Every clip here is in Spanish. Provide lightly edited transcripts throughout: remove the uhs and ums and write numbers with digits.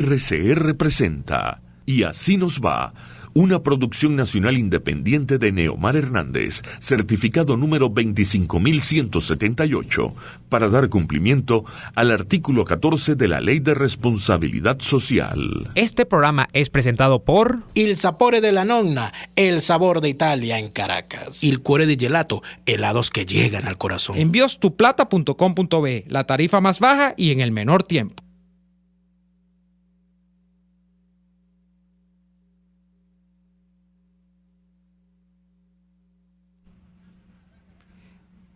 RCR presenta Y así nos va, una producción nacional independiente de Neomar Hernández, certificado número 25178, para dar cumplimiento al artículo 14 de la Ley de Responsabilidad Social. Este programa es presentado por Il Sapore della Nonna, el sabor de Italia en Caracas. Il Cuore di Gelato, helados que llegan al corazón. enviostuplata.com.be, la tarifa más baja y en el menor tiempo.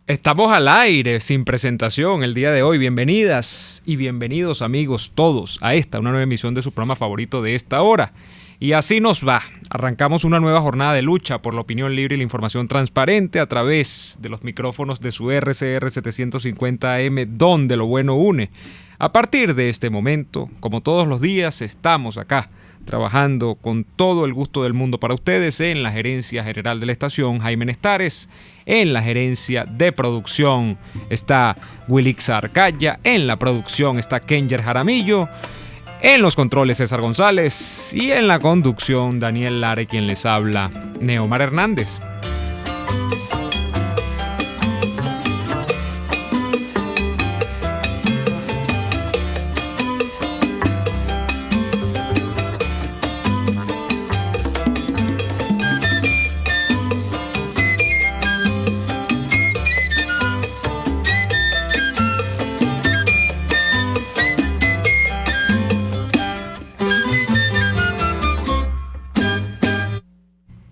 Estamos al aire, sin presentación, el día de hoy. Bienvenidas y bienvenidos, amigos, todos, a una nueva emisión de su programa favorito de esta hora. Y así nos va. Arrancamos una nueva jornada de lucha por la opinión libre y la información transparente a través de los micrófonos de su RCR 750 AM, donde lo bueno une. A partir de este momento, como todos los días, estamos acá trabajando con todo el gusto del mundo para ustedes en la gerencia general de la estación, Jaime Nestares. En la gerencia de producción está Wilix Arcaya. En la producción está Kenger Jaramillo. En los controles César González. Y en la conducción Daniel Lare, quien les habla, Neomar Hernández.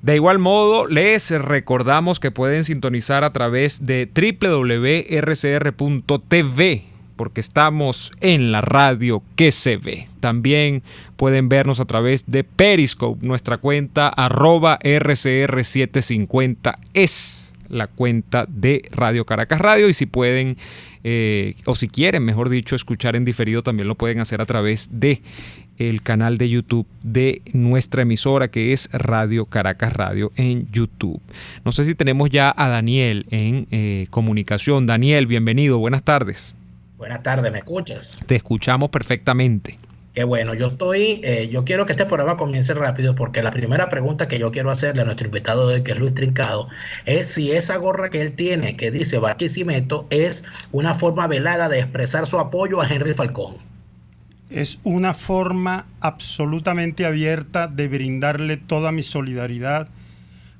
De igual modo, les recordamos que pueden sintonizar a través de www.rcr.tv, porque estamos en la radio que se ve. También pueden vernos a través de Periscope, nuestra cuenta @RCR750 es la cuenta de Radio Caracas Radio, y si pueden, o si quieren, mejor dicho, escuchar en diferido, también lo pueden hacer a través de el canal de YouTube de nuestra emisora, que es Radio Caracas Radio en YouTube. No sé si tenemos ya a Daniel en comunicación. Daniel, bienvenido, buenas tardes. Buenas tardes, ¿me escuchas? Te escuchamos perfectamente. Qué bueno, yo quiero que este programa comience rápido, porque la primera pregunta que yo quiero hacerle a nuestro invitado de hoy, que es Luis Trincado, es si esa gorra que él tiene, que dice Barquisimeto, es una forma velada de expresar su apoyo a Henry Falcón. Es una forma absolutamente abierta de brindarle toda mi solidaridad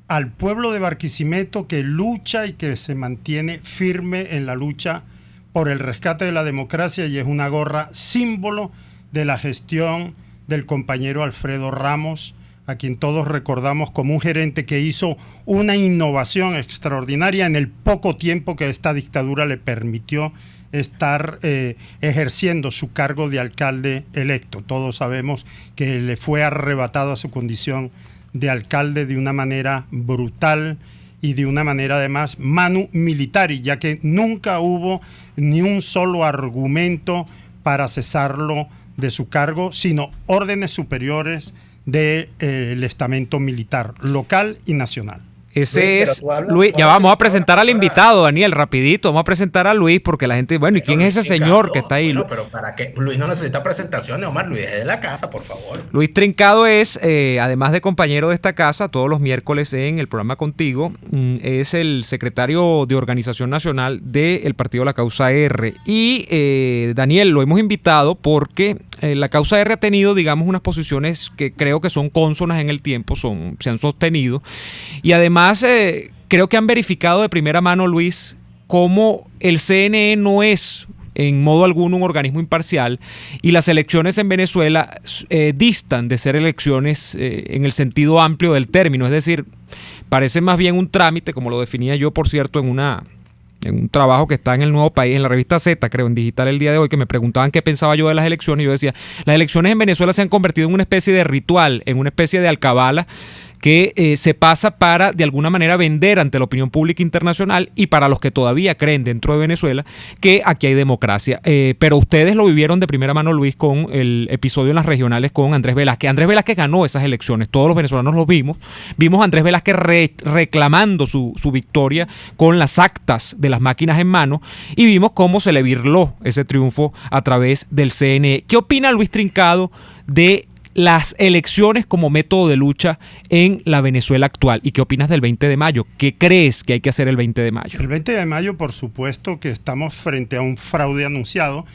al pueblo de Barquisimeto, que lucha y que se mantiene firme en la lucha por el rescate de la democracia, y es una gorra símbolo de la gestión del compañero Alfredo Ramos, a quien todos recordamos como un gerente que hizo una innovación extraordinaria en el poco tiempo que esta dictadura le permitió estar ejerciendo su cargo de alcalde electo. Todos sabemos que le fue arrebatada su condición de alcalde de una manera brutal y de una manera además manu militari, ya que nunca hubo ni un solo argumento para cesarlo de su cargo, sino órdenes superiores del estamento militar local y nacional. Ese es Luis. Ya vamos a presentar al invitado, Daniel, rapidito. Vamos a presentar a Luis, porque la gente, bueno, ¿y quién es ese señor que está ahí? Bueno, pero para que Luis no necesita presentación, Omar. Luis es de la casa, por favor. Luis Trincado es, además de compañero de esta casa, todos los miércoles en el programa Contigo, es el secretario de Organización Nacional del Partido La Causa R. Y Daniel, lo hemos invitado porque la Causa R ha tenido, digamos, unas posiciones que creo que son cónsonas en el tiempo, se han sostenido, y además creo que han verificado de primera mano, Luis, cómo el CNE no es en modo alguno un organismo imparcial, y las elecciones en Venezuela distan de ser elecciones en el sentido amplio del término, es decir, parece más bien un trámite, como lo definía yo, por cierto, en un trabajo que está en El Nuevo País, en la revista Z, creo, en digital el día de hoy, que me preguntaban qué pensaba yo de las elecciones, y yo decía, las elecciones en Venezuela se han convertido en una especie de ritual, en una especie de alcabala, que se pasa para, de alguna manera, vender ante la opinión pública internacional y para los que todavía creen dentro de Venezuela que aquí hay democracia. Pero ustedes lo vivieron de primera mano, Luis, con el episodio en las regionales con Andrés Velázquez. Andrés Velázquez ganó esas elecciones, todos los venezolanos lo vimos. Vimos a Andrés Velázquez reclamando su victoria con las actas de las máquinas en mano, y vimos cómo se le birló ese triunfo a través del CNE. ¿Qué opina Luis Trincado de las elecciones como método de lucha en la Venezuela actual. ¿Y qué opinas del 20 de mayo? ¿Qué crees que hay que hacer el 20 de mayo? El 20 de mayo, por supuesto que estamos frente a un fraude anunciado.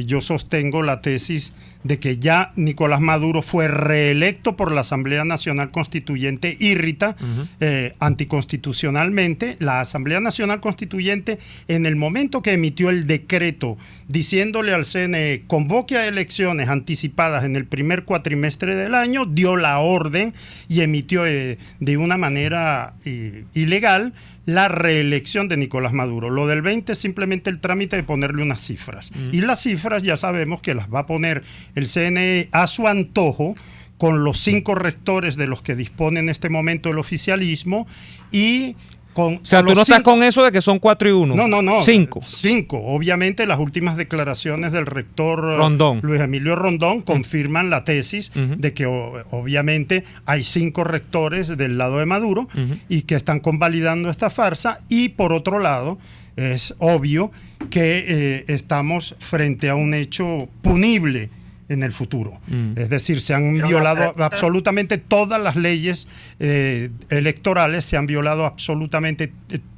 Yo sostengo la tesis de que ya Nicolás Maduro fue reelecto por la Asamblea Nacional Constituyente írrita, anticonstitucionalmente. La Asamblea Nacional Constituyente, en el momento que emitió el decreto diciéndole al CNE convoque a elecciones anticipadas en el primer cuatrimestre del año, dio la orden y emitió de una manera ilegal la reelección de Nicolás Maduro. Lo del 20 es simplemente el trámite de ponerle unas cifras. Y las cifras ya sabemos que las va a poner el CNE a su antojo, con los 5 rectores de los que dispone en este momento el oficialismo y con... O sea, tú no estás con eso de que son 4 y 1. No. 5. 5. Obviamente las últimas declaraciones del rector Rondón. Luis Emilio Rondón confirman la tesis de que obviamente hay 5 rectores del lado de Maduro y que están convalidando esta farsa. Y por otro lado, es obvio que estamos frente a un hecho punible en el futuro. Es decir, se han violado absolutamente todas las leyes electorales, se han violado absolutamente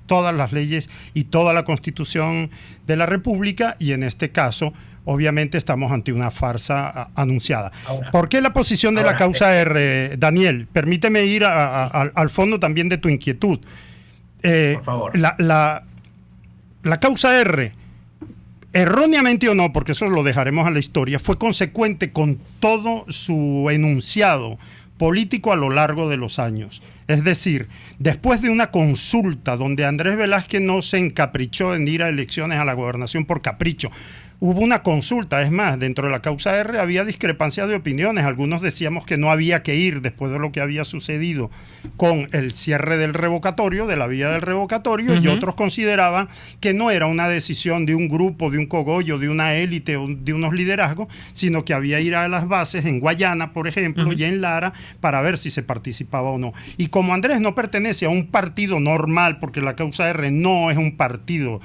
todas las leyes y toda la Constitución de la República, y en este caso obviamente estamos ante una farsa anunciada. ¿Por qué la posición de la causa R, Daniel? Permíteme ir al fondo también de tu inquietud. Por favor. La causa R, erróneamente o no, porque eso lo dejaremos a la historia, fue consecuente con todo su enunciado político a lo largo de los años. Es decir, después de una consulta donde Andrés Velázquez no se encaprichó en ir a elecciones a la gobernación por capricho, hubo una consulta. Es más, dentro de la causa R había discrepancia de opiniones. Algunos decíamos que no había que ir después de lo que había sucedido con el cierre del revocatorio, de la vía del revocatorio, y otros consideraban que no era una decisión de un grupo, de un cogollo, de una élite o de unos liderazgos, sino que había que ir a las bases en Guayana, por ejemplo, y en Lara, para ver si se participaba o no. Y como Andrés no pertenece a un partido normal, porque la causa R no es un partido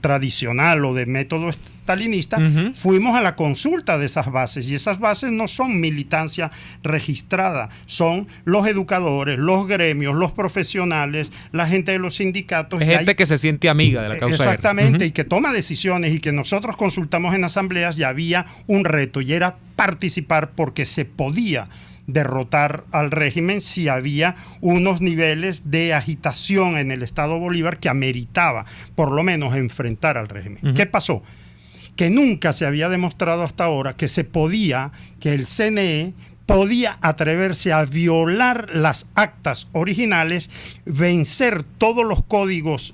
tradicional o de método stalinista, fuimos a la consulta de esas bases, y esas bases no son militancia registrada, son los educadores, los gremios, los profesionales, la gente de los sindicatos. Es gente que se siente amiga de la causa. Exactamente, y que toma decisiones, y que nosotros consultamos en asambleas, y había un reto, y era participar, porque se podía derrotar al régimen si había unos niveles de agitación en el Estado Bolívar que ameritaba por lo menos enfrentar al régimen. ¿Qué pasó? Que nunca se había demostrado hasta ahora que que el CNE podía atreverse a violar las actas originales, vencer todos los códigos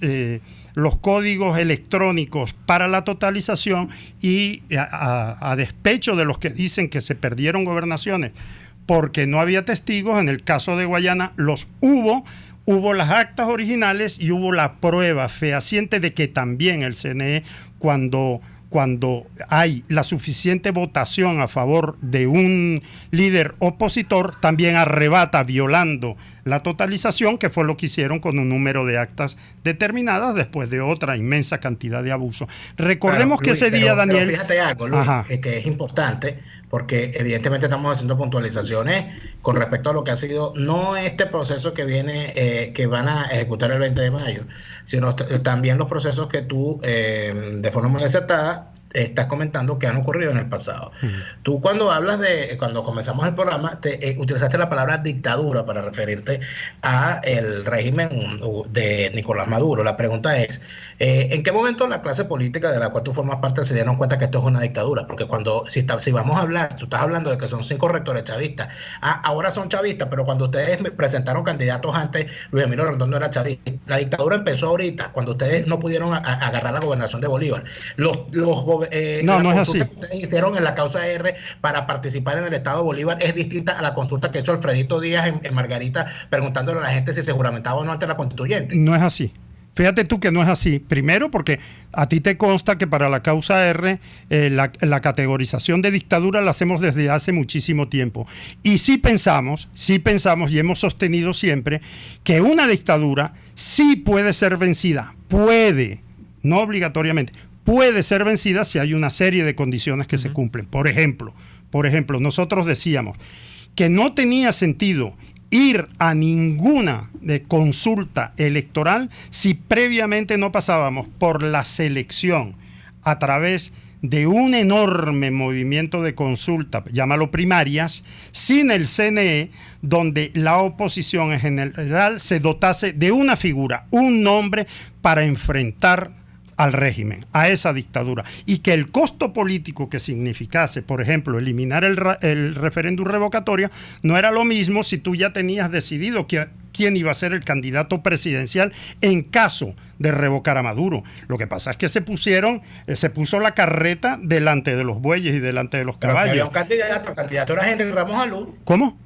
electrónicos para la totalización, y a despecho de los que dicen que se perdieron gobernaciones porque no había testigos, en el caso de Guayana los hubo las actas originales y hubo la prueba fehaciente de que también el CNE, cuando hay la suficiente votación a favor de un líder opositor, también arrebata violando la totalización, que fue lo que hicieron con un número de actas determinadas después de otra inmensa cantidad de abusos. Recordemos que ese día, Daniel... Pero fíjate algo, Luis, que es importante, porque evidentemente estamos haciendo puntualizaciones con respecto a lo que ha sido no este proceso que viene, que van a ejecutar el 20 de mayo, sino también los procesos que tú, de forma muy acertada, estás comentando que han ocurrido en el pasado. Tú cuando cuando comenzamos el programa, utilizaste la palabra dictadura para referirte a el régimen de Nicolás Maduro. La pregunta es, ¿en qué momento la clase política de la cual tú formas parte se dieron cuenta que esto es una dictadura? Porque si vamos a hablar, tú estás hablando de que son 5 rectores chavistas, ahora son chavistas, pero cuando ustedes presentaron candidatos antes, Luis Emilio Rondón no era chavista. La dictadura empezó ahorita, cuando ustedes no pudieron agarrar la gobernación de Bolívar. No es así. La consulta que ustedes hicieron en la causa R para participar en el Estado de Bolívar es distinta a la consulta que hizo Alfredito Díaz en Margarita, preguntándole a la gente si se juramentaba o no ante la constituyente. No es así. Fíjate tú que no es así. Primero, porque a ti te consta que para la causa R la categorización de dictadura la hacemos desde hace muchísimo tiempo. Y sí pensamos y hemos sostenido siempre que una dictadura sí puede ser vencida. Puede, no obligatoriamente, puede ser vencida si hay una serie de condiciones que se cumplen. Por ejemplo, nosotros decíamos que no tenía sentido ir a ninguna consulta electoral si previamente no pasábamos por la selección a través de un enorme movimiento de consulta, llámalo primarias, sin el CNE, donde la oposición en general se dotase de una figura, un nombre para enfrentar al régimen, a esa dictadura, y que el costo político que significase, por ejemplo, eliminar el referéndum revocatorio, no era lo mismo si tú ya tenías decidido quién iba a ser el candidato presidencial en caso de revocar a Maduro. Lo que pasa es que se puso la carreta delante de los bueyes y delante de los caballos. Había un candidato era Henry Ramos Alú. ¿Cómo?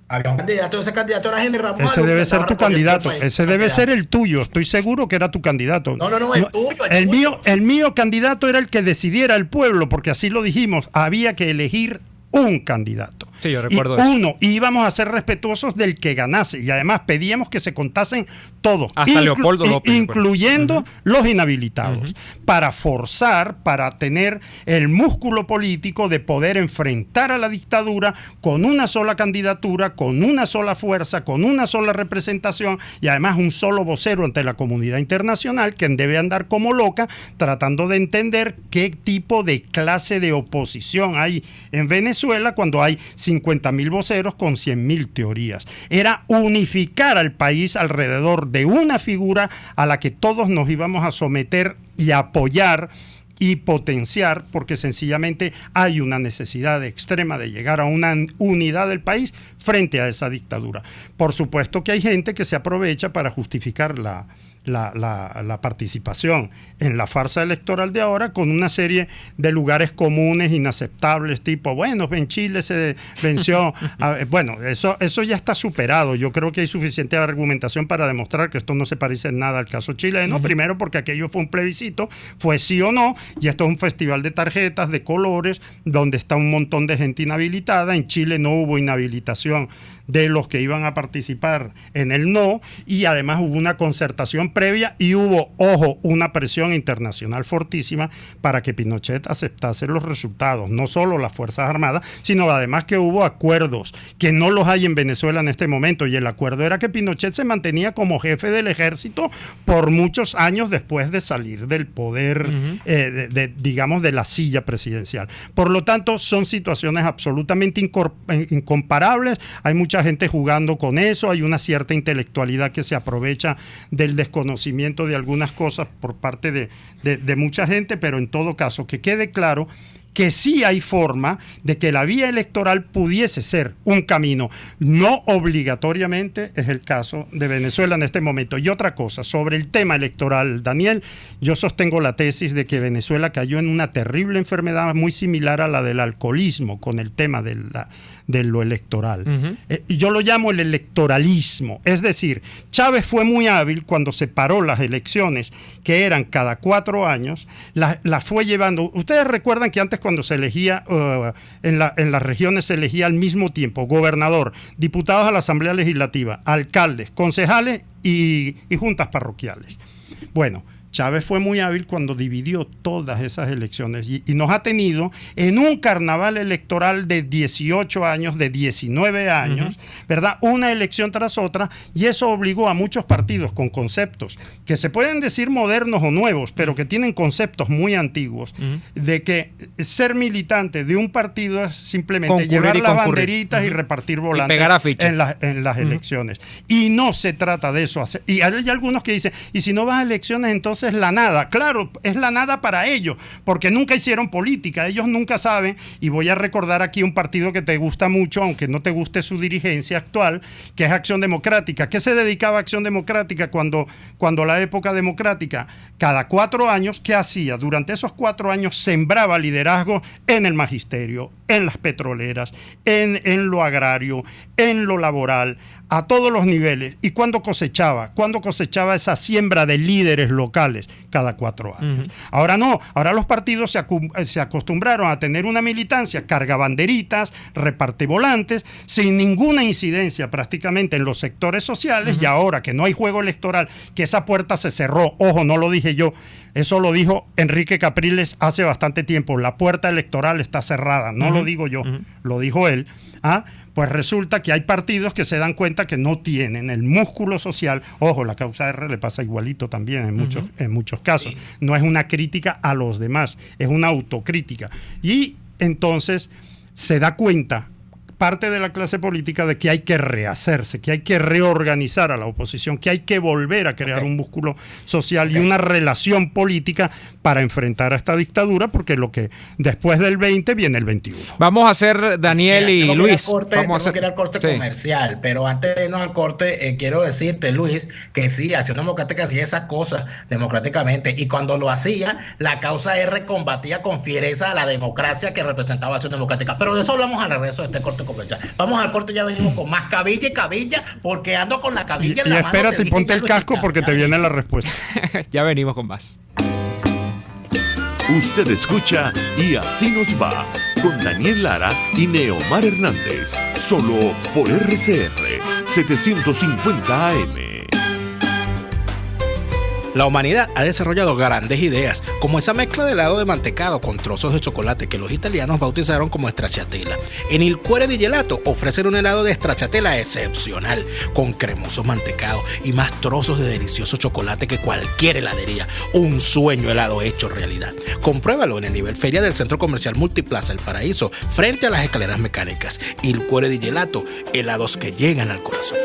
Había un candidato, ese candidato era Henry Ramos Alú. Ese debe ser tu candidato, ese debe ser el tuyo, estoy seguro que era tu candidato. No, el tuyo. El mío candidato era el que decidiera el pueblo, porque así lo dijimos, había que elegir un candidato. Sí, yo recuerdo y íbamos a ser respetuosos del que ganase, y además pedíamos que se contasen todos, hasta Leopoldo López, incluyendo los inhabilitados, para forzar, para tener el músculo político de poder enfrentar a la dictadura con una sola candidatura, con una sola fuerza, con una sola representación, y además un solo vocero ante la comunidad internacional, que debe andar como loca tratando de entender qué tipo de clase de oposición hay en Venezuela cuando hay 50.000 voceros con 100.000 teorías. Era unificar al país alrededor de una figura a la que todos nos íbamos a someter y apoyar y potenciar, porque sencillamente hay una necesidad extrema de llegar a una unidad del país frente a esa dictadura. Por supuesto que hay gente que se aprovecha para justificar la participación en la farsa electoral de ahora con una serie de lugares comunes inaceptables, tipo, bueno, en Chile se venció. Bueno, eso ya está superado. Yo creo que hay suficiente argumentación para demostrar que esto no se parece en nada al caso chileno. Primero porque aquello fue un plebiscito, fue sí o no, y esto es un festival de tarjetas, de colores, donde está un montón de gente inhabilitada. En Chile no hubo inhabilitación de los que iban a participar en el no, y además hubo una concertación previa y hubo, ojo, una presión internacional fortísima para que Pinochet aceptase los resultados, no solo las Fuerzas Armadas, sino además que hubo acuerdos que no los hay en Venezuela en este momento, y el acuerdo era que Pinochet se mantenía como jefe del ejército por muchos años después de salir del poder, digamos, de la silla presidencial. Por lo tanto, son situaciones absolutamente incomparables. Hay mucha gente jugando con eso, hay una cierta intelectualidad que se aprovecha del desconocimiento de algunas cosas por parte de mucha gente, pero en todo caso, que quede claro que sí hay forma de que la vía electoral pudiese ser un camino. No obligatoriamente es el caso de Venezuela en este momento. Y otra cosa, sobre el tema electoral, Daniel, yo sostengo la tesis de que Venezuela cayó en una terrible enfermedad muy similar a la del alcoholismo con el tema de lo electoral. Yo lo llamo el electoralismo. Es decir, Chávez fue muy hábil cuando separó las elecciones, que eran cada 4 años, las fue llevando. Ustedes recuerdan que antes, cuando se elegía en las regiones, se elegía al mismo tiempo gobernador, diputados a la Asamblea Legislativa, alcaldes, concejales y juntas parroquiales. Bueno, Chávez fue muy hábil cuando dividió todas esas elecciones y nos ha tenido en un carnaval electoral de 18 años, de 19 años, ¿verdad? Una elección tras otra, y eso obligó a muchos partidos con conceptos que se pueden decir modernos o nuevos, pero que tienen conceptos muy antiguos, de que ser militante de un partido es simplemente llevar las banderitas y repartir volantes en las elecciones. Y no se trata de eso. Y hay algunos que dicen, y si no vas a elecciones, entonces es la nada. Claro, es la nada para ellos, porque nunca hicieron política, ellos nunca saben. Y voy a recordar aquí un partido que te gusta mucho, aunque no te guste su dirigencia actual, que es Acción Democrática. ¿Qué se dedicaba a Acción Democrática cuando la época democrática? Cada 4 años, ¿qué hacía? Durante esos 4 años sembraba liderazgo en el magisterio, en las petroleras, en lo agrario, en lo laboral. a todos los niveles. ¿Y cuándo cosechaba? ¿Cuándo cosechaba esa siembra de líderes locales? Cada 4 años. Ahora no, ahora los partidos se acostumbraron a tener una militancia, carga banderitas, reparte volantes, sin ninguna incidencia prácticamente en los sectores sociales, y ahora que no hay juego electoral, que esa puerta se cerró, ojo, no lo dije yo, eso lo dijo Enrique Capriles hace bastante tiempo, la puerta electoral está cerrada, no lo digo yo, lo dijo él, pues resulta que hay partidos que se dan cuenta que no tienen el músculo social. Ojo, la causa R le pasa igualito también en muchos casos. Sí. No es una crítica a los demás, es una autocrítica. Y entonces se da cuenta parte de la clase política de que hay que rehacerse, que hay que reorganizar a la oposición, que hay que volver a crear un músculo social y una relación política para enfrentar a esta dictadura, porque lo que después del 20 viene el 21. Vamos a hacer, Daniel y Luis. Vamos a ir al corte comercial, pero antes de irnos al corte, quiero decirte, Luis, que sí, Acción Democrática hacía esas cosas democráticamente, y cuando lo hacía, la causa R combatía con fiereza a la democracia que representaba Acción Democrática. Pero de eso hablamos al regreso de este corte comercial. Vamos al corte, ya venimos con más cabilla y cabilla, porque ando con la cabilla en la mano. Y espérate, ponte el casco porque te viene la respuesta. Ya venimos con más. Usted escucha Y Así Nos Va, con Daniel Lara y Neomar Hernández, solo por RCR 750 AM. La humanidad ha desarrollado grandes ideas, como esa mezcla de helado de mantecado con trozos de chocolate que los italianos bautizaron como stracciatella. En Il Cuore di Gelato ofrecen un helado de stracciatella excepcional, con cremoso mantecado y más trozos de delicioso chocolate que cualquier heladería. Un sueño helado hecho realidad. Compruébalo en el nivel feria del Centro Comercial Multiplaza El Paraíso, frente a las escaleras mecánicas. Il Cuore di Gelato, helados que llegan al corazón.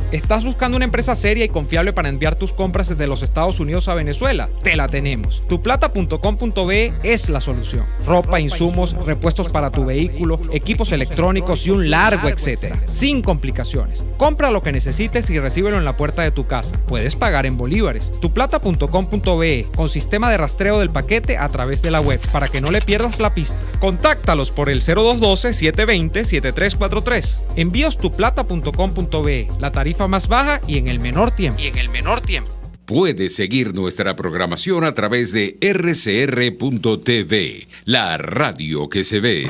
¿Estás buscando una empresa seria y confiable para enviar tus compras desde los Estados Unidos a Venezuela? Te la tenemos. Tuplata.com.be es la solución. Ropa, insumos, repuestos para tu vehículo, equipos electrónicos y un largo etcétera. Sin complicaciones. Compra lo que necesites y recíbelo en la puerta de tu casa. Puedes pagar en bolívares. Tuplata.com.be, con sistema de rastreo del paquete a través de la web, para que no le pierdas la pista. Contáctalos por el 0212-720-7343. Envíos tuplata.com.be, la tarifa más baja y en el menor tiempo. Puedes seguir nuestra programación a través de rcr.tv, la radio que se ve.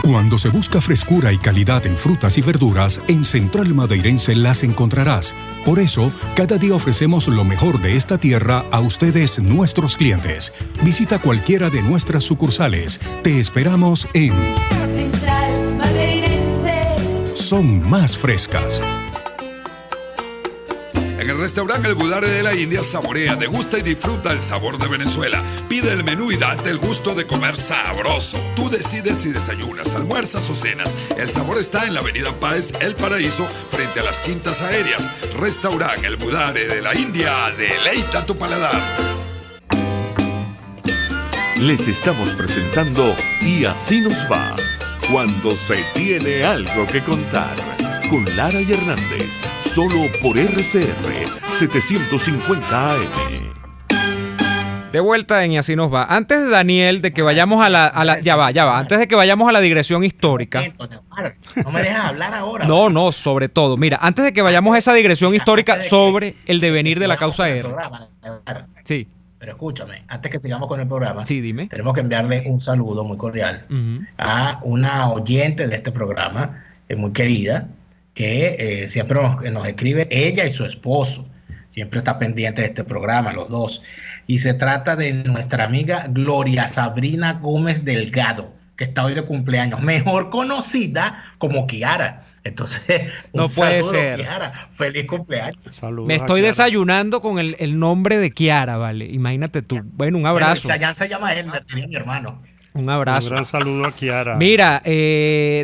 Cuando se busca frescura y calidad en frutas y verduras, en Central Madeirense las encontrarás. Por eso, cada día ofrecemos lo mejor de esta tierra a ustedes, nuestros clientes. Visita cualquiera de nuestras sucursales. Te esperamos en Central Madeirense. Son más frescas. En el restaurante El Budare de la India, saborea, degusta y disfruta el sabor de Venezuela. Pide el menú y date el gusto de comer sabroso. Tú decides si desayunas, almuerzas o cenas. El sabor está en la avenida Páez, El Paraíso, frente a las Quintas Aéreas. Restaurante El Budare de la India, deleita tu paladar. Les estamos presentando Y Así Nos Va, cuando se tiene algo que contar, con Lara y Hernández, solo por RCR 750 AM. De vuelta en Y Así Nos Va. Antes de Daniel, de que vayamos a la ya va. Antes de que vayamos a la digresión histórica. No me dejas hablar ahora. No, sobre todo. Mira, antes de que vayamos a esa digresión histórica sobre el devenir de la causa R. Sí. Pero escúchame, antes que sigamos con el programa, sí, dime. Tenemos que enviarle un saludo muy cordial a una oyente de este programa, muy querida, que siempre nos escribe, ella y su esposo. Siempre está pendiente de este programa, los dos. Y se trata de nuestra amiga Gloria Sabrina Gómez Delgado, que está hoy de cumpleaños, mejor conocida como Kiara. Entonces, no puede ser. Kiara, feliz cumpleaños. Saludos. Me estoy desayunando con el nombre de Kiara, ¿vale? Imagínate tú. Bueno, un abrazo. Bueno, Chayán se llama él, mi hermano. Un abrazo. Un gran saludo a Kiara. Mira,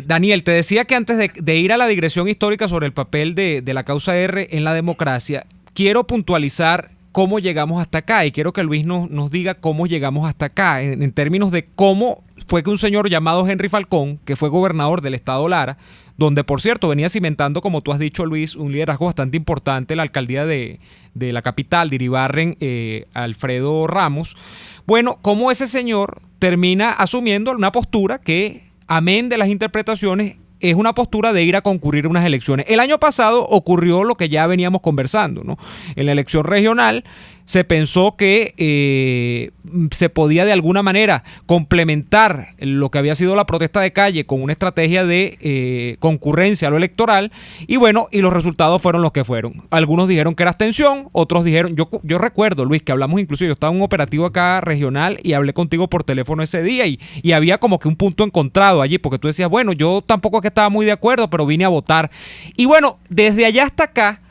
Daniel, te decía que antes de ir a la digresión histórica sobre el papel de la causa R en la democracia, quiero puntualizar cómo llegamos hasta acá, y quiero que Luis nos diga cómo llegamos hasta acá, en términos de cómo fue que un señor llamado Henry Falcón, que fue gobernador del estado Lara, donde por cierto venía cimentando, como tú has dicho, Luis, un liderazgo bastante importante, la alcaldía de la capital, de Iribarren, Alfredo Ramos. Bueno, cómo ese señor termina asumiendo una postura que, amén de las interpretaciones, es una postura de ir a concurrir a unas elecciones. El año pasado ocurrió lo que ya veníamos conversando, ¿no? En la elección regional se pensó que se podía de alguna manera complementar lo que había sido la protesta de calle con una estrategia de concurrencia a lo electoral, y bueno, y los resultados fueron los que fueron. Algunos dijeron que era abstención, otros dijeron, yo recuerdo, Luis, que hablamos incluso, yo estaba en un operativo acá regional y hablé contigo por teléfono ese día y había como que un punto encontrado allí, porque tú decías, bueno, yo tampoco es que estaba muy de acuerdo, pero vine a votar. Y bueno, desde allá hasta acá,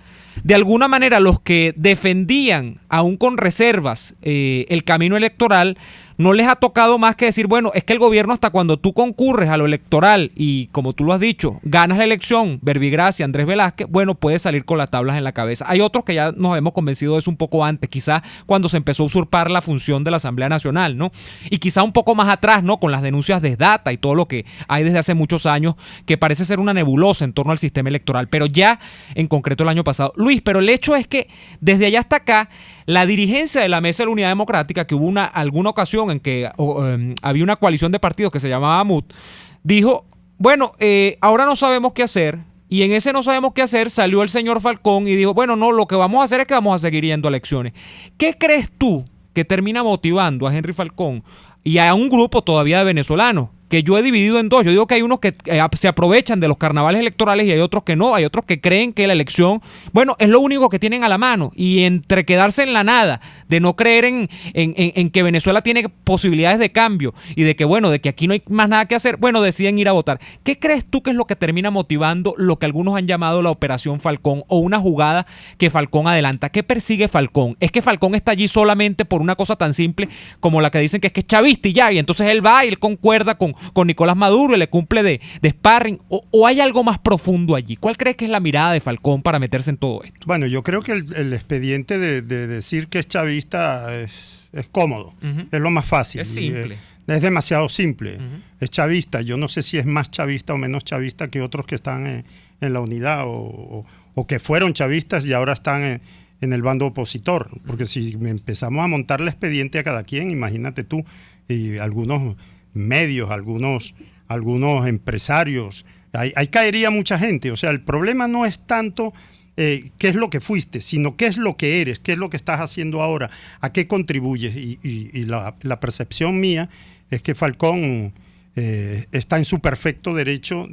de alguna manera los que defendían, aún con reservas, el camino electoral, no les ha tocado más que decir, bueno, es que el gobierno, hasta cuando tú concurres a lo electoral y, como tú lo has dicho, ganas la elección, Verbigracia, Andrés Velázquez, bueno, puedes salir con las tablas en la cabeza. Hay otros que ya nos hemos convencido de eso un poco antes, quizás cuando se empezó a usurpar la función de la Asamblea Nacional, ¿no? Y quizá un poco más atrás, ¿no? Con las denuncias de Data y todo lo que hay desde hace muchos años, que parece ser una nebulosa en torno al sistema electoral, pero ya en concreto el año pasado. Luis, pero el hecho es que desde allá hasta acá, la dirigencia de la Mesa de la Unidad Democrática, que hubo alguna ocasión en que había una coalición de partidos que se llamaba MUD, dijo, bueno, ahora no sabemos qué hacer, y en ese no sabemos qué hacer salió el señor Falcón y dijo, bueno, no, lo que vamos a hacer es que vamos a seguir yendo a elecciones. ¿Qué crees tú que termina motivando a Henry Falcón y a un grupo todavía de venezolanos? Que yo he dividido en dos. Yo digo que hay unos que se aprovechan de los carnavales electorales y hay otros que no. Hay otros que creen que la elección, bueno, es lo único que tienen a la mano. Y entre quedarse en la nada, de no creer en que Venezuela tiene posibilidades de cambio y de que, bueno, de que aquí no hay más nada que hacer, bueno, deciden ir a votar. ¿Qué crees tú que es lo que termina motivando lo que algunos han llamado la Operación Falcón o una jugada que Falcón adelanta? ¿Qué persigue Falcón? ¿Es que Falcón está allí solamente por una cosa tan simple como la que dicen que es chavista y ya? Y entonces él va y él concuerda con Nicolás Maduro y le cumple de sparring, o hay algo más profundo allí. ¿Cuál crees que es la mirada de Falcón para meterse en todo esto? Bueno, yo creo que el expediente de decir que es chavista es cómodo, es lo más fácil. Es simple. Es demasiado simple. Es chavista. Yo no sé si es más chavista o menos chavista que otros que están en la unidad o que fueron chavistas y ahora están en el bando opositor. Porque si empezamos a montar el expediente a cada quien, imagínate tú, y algunos medios, algunos empresarios, ahí caería mucha gente. O sea, el problema no es tanto qué es lo que fuiste, sino qué es lo que eres, qué es lo que estás haciendo ahora, a qué contribuyes. Y la percepción mía es que Falcón está en su perfecto derecho